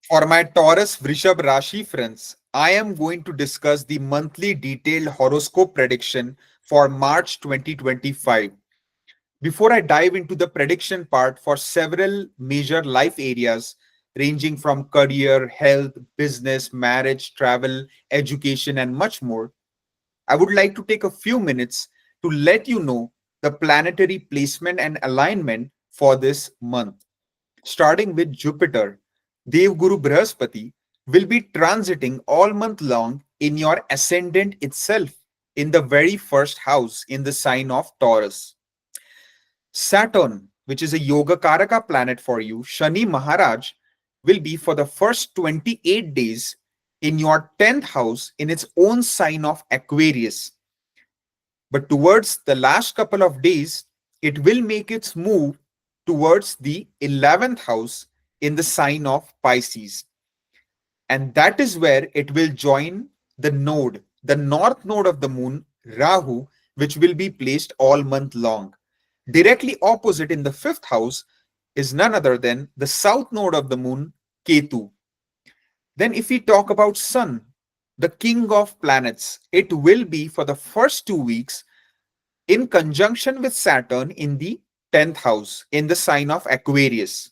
For my Taurus Vrishab Rashi friends, I am going to discuss the monthly detailed horoscope prediction for March 2025. Before I dive into the prediction part for several major life areas ranging from career, health, business, marriage, travel, education, and much more, I would like to take a few minutes to let you know the planetary placement and alignment for this month. Starting with Jupiter, Devguru Brihaspati will be transiting all month long in your ascendant itself in the very first house in the sign of Taurus. Saturn, which is a Yoga Karaka planet for you, Shani Maharaj, will be for the first 28 days in your 10th house in its own sign of Aquarius. But towards the last couple of days, it will make its move towards the 11th house in the sign of Pisces. And that is where it will join the node, the north node of the moon, Rahu, which will be placed all month long. Directly opposite in the fifth house is none other than the south node of the moon, Ketu. Then, if we talk about Sun, the king of planets, it will be for the first 2 weeks in conjunction with Saturn in the 10th house in the sign of Aquarius.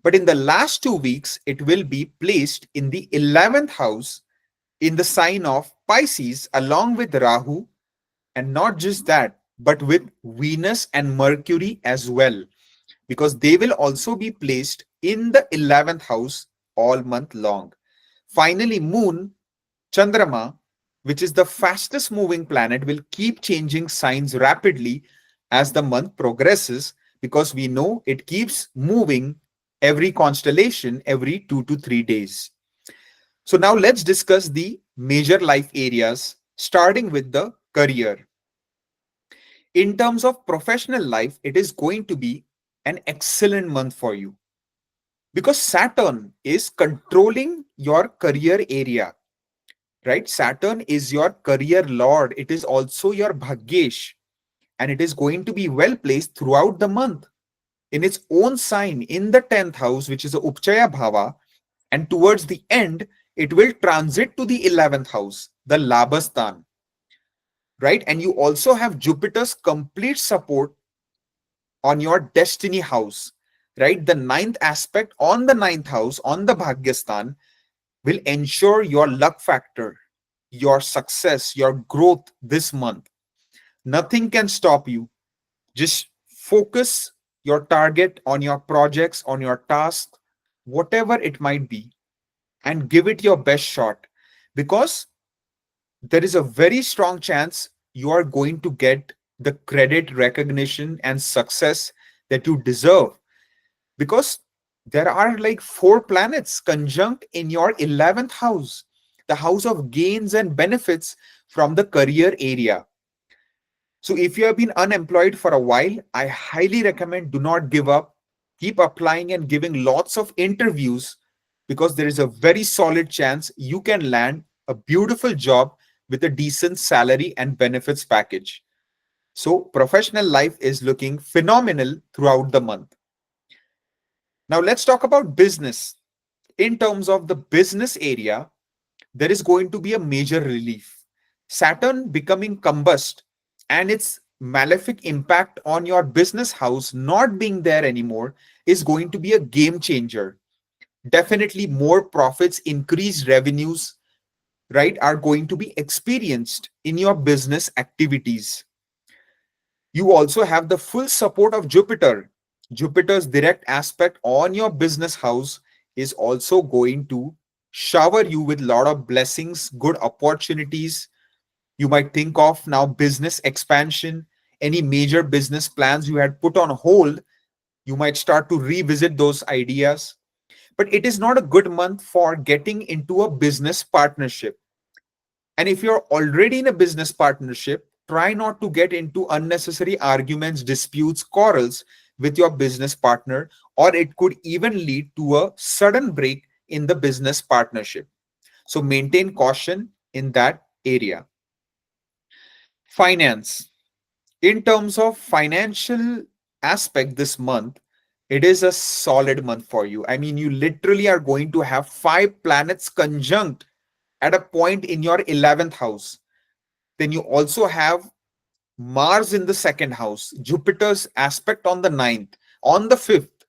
But in the last 2 weeks, it will be placed in the 11th house in the sign of Pisces along with Rahu. And not just that, but with Venus and Mercury as well, because they will also be placed in the 11th house all month long. Finally, Moon, Chandrama, which is the fastest moving planet, will keep changing signs rapidly as the month progresses because we know it keeps moving every constellation every 2 to 3 days. So now let's discuss the major life areas, starting with the career. In terms of professional life, it is going to be an excellent month for you because Saturn is controlling your career area, right? Saturn is your career lord. It is also your Bhagyesh, and it is going to be well placed throughout the month in its own sign in the 10th house, which is a Upchaya Bhava. And towards the end, it will transit to the 11th house, the Labhasthan, right? And you also have Jupiter's complete support on your destiny house, right? The ninth aspect on the ninth house, on the Bhagyastan, will ensure your luck factor, your success, your growth this month. Nothing can stop you. Just focus your target on your projects, on your task, whatever it might be, and give it your best shot because there is a very strong chance you are going to get the credit, recognition, and success that you deserve because there are like four planets conjunct in your 11th house, the house of gains and benefits from the career area. So if you have been unemployed for a while, I highly recommend do not give up. Keep applying and giving lots of interviews because there is a very solid chance you can land a beautiful job with a decent salary and benefits package. So professional life is looking phenomenal throughout the month. Now let's talk about business. In terms of the business area, there is going to be a major relief. Saturn becoming combust and its malefic impact on your business house not being there anymore is going to be a game changer. Definitely more profits, increased revenues, right, are going to be experienced in your business activities. You also have the full support of Jupiter. Jupiter's direct aspect on your business house is also going to shower you with a lot of blessings, good opportunities. You might think of now business expansion, any major business plans you had put on hold, you might start to revisit those ideas. But it is not a good month for getting into a business partnership. And if you're already in a business partnership, try not to get into unnecessary arguments, disputes, quarrels with your business partner, or it could even lead to a sudden break in the business partnership. So maintain caution in that area. Finance. In terms of financial aspect this month, It is a solid month for you. I mean, you literally are going to have five planets conjunct at a point in your 11th house. Then you also have Mars in the second house, Jupiter's aspect on the ninth, on the fifth.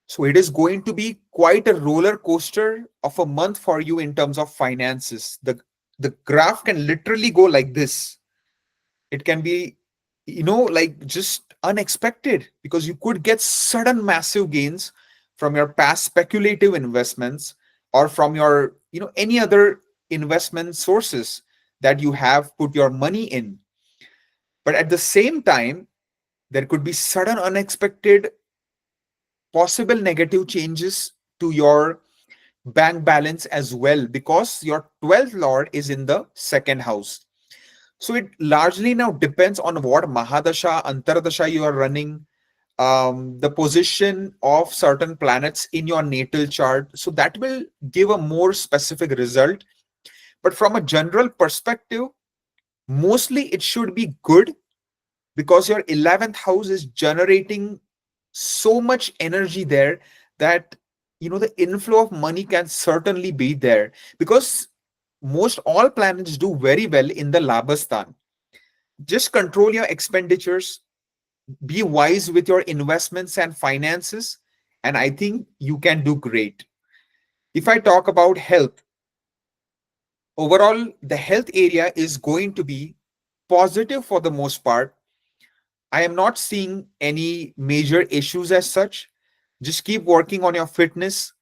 So it is going to be quite a roller coaster of a month for you in terms of finances. The graph can literally go like this. It can be, like just unexpected, because you could get sudden massive gains from your past speculative investments, or from your, any other investment sources that you have put your money in. But at the same time, there could be sudden unexpected possible negative changes to your bank balance as well, because your 12th lord is in the second house. So it largely now depends on what Mahadasha, Antardasha you are running, the position of certain planets in your natal chart. So that will give a more specific result. But from a general perspective, mostly it should be good, because your 11th house is generating so much energy there that, the inflow of money can certainly be there, because most all planets do very well in the Labastan. Just control your expenditures, be wise with your investments and finances, and I think you can do great. If I talk about health, overall, the health area is going to be positive for the most part. I am not seeing any major issues as such. Just keep working on your fitness,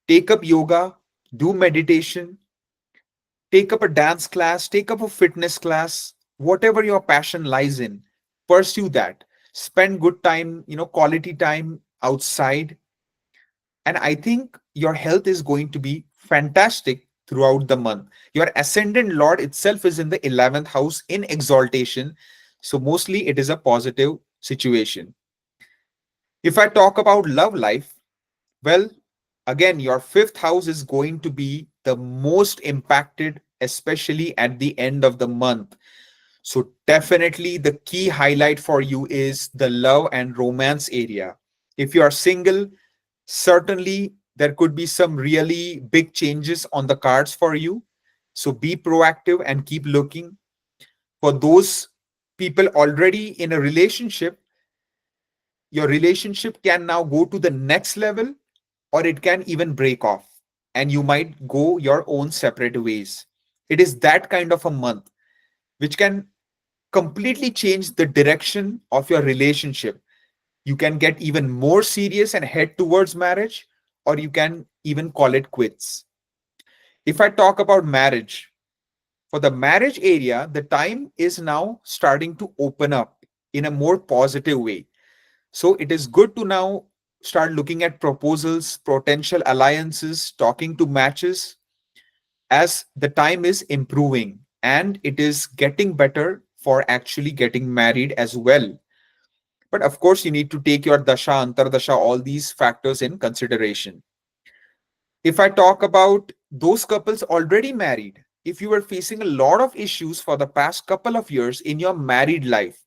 take up yoga, do meditation, take up a dance class, take up a fitness class, whatever your passion lies in, pursue that. Spend good time, quality time outside. And I think your health is going to be fantastic throughout the month. Your ascendant Lord itself is in the 11th house in exaltation. So, mostly it is a positive situation. If I talk about love life, well, again, your fifth house is going to be the most impacted, especially at the end of the month. So, definitely the key highlight for you is the love and romance area. If you are single, certainly there could be some really big changes on the cards for you. So, be proactive and keep looking. For those people already in a relationship, your relationship can now go to the next level, or it can even break off, and you might go your own separate ways. It is that kind of a month which can completely change the direction of your relationship. You can get even more serious and head towards marriage, or you can even call it quits. If I talk about marriage, for the marriage area, the time is now starting to open up in a more positive way. So it is good to now start looking at proposals, potential alliances, talking to matches, as the time is improving and it is getting better for actually getting married as well. But of course, you need to take your dasha, antardasha, all these factors in consideration. If I talk about those couples already married, if you were facing a lot of issues for the past couple of years in your married life,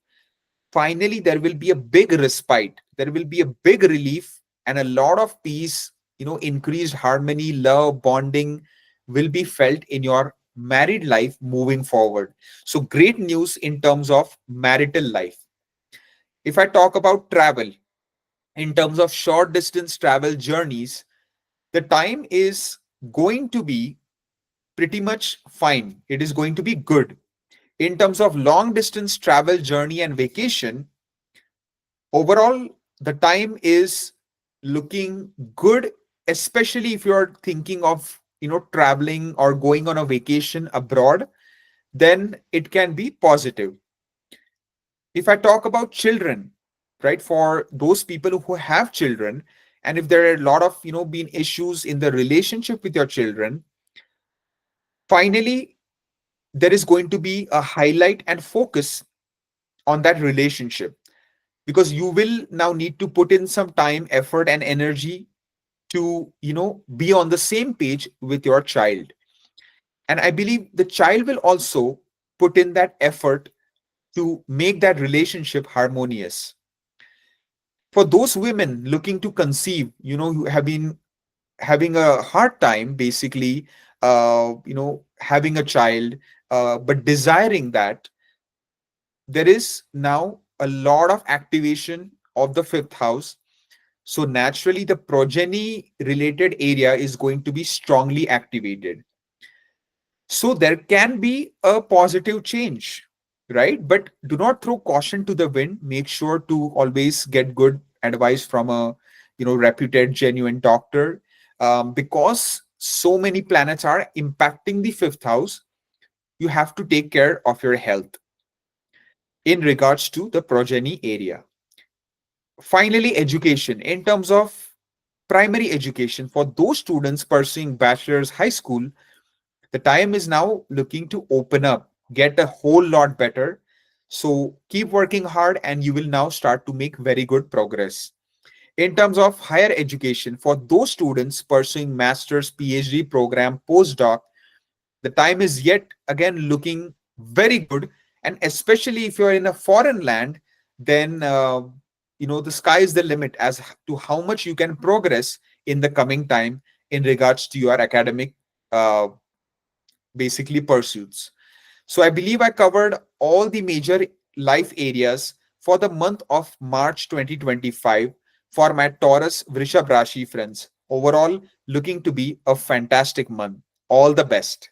finally there will be a big respite, there will be a big relief, and a lot of peace, increased harmony, love, bonding will be felt in your married life moving forward. So great news in terms of marital life. If I talk about travel, in terms of short distance travel journeys, the time is going to be pretty much fine, it is going to be good. In terms of long distance travel journey and vacation, overall, the time is looking good, especially if you're thinking of, traveling or going on a vacation abroad, then it can be positive. If I talk about children, right, for those people who have children, and if there are a lot of, been issues in the relationship with your children, finally, there is going to be a highlight and focus on that relationship, because you will now need to put in some time, effort, and energy to, be on the same page with your child. And I believe the child will also put in that effort to make that relationship harmonious. For those women looking to conceive, who have been having a hard time basically, having a child, but desiring that, there is now a lot of activation of the fifth house. So naturally, the progeny related area is going to be strongly activated. So there can be a positive change, right? But do not throw caution to the wind. Make sure to always get good advice from a reputed, genuine doctor, because so many planets are impacting the fifth house. You have to take care of your health in regards to the progeny area. Finally, education in terms of primary education for those students pursuing bachelor's high school, the time is now looking to open up, get a whole lot better. So keep working hard and you will now start to make very good progress. In terms of higher education, for those students pursuing master's, PhD program, postdoc, the time is yet again looking very good. And especially if you're in a foreign land, then the sky is the limit as to how much you can progress in the coming time in regards to your academic uh, basically pursuits. So I believe I covered all the major life areas for the month of March 2025 for my Taurus Vrishab Rashi friends. Overall, looking to be a fantastic month. All the best.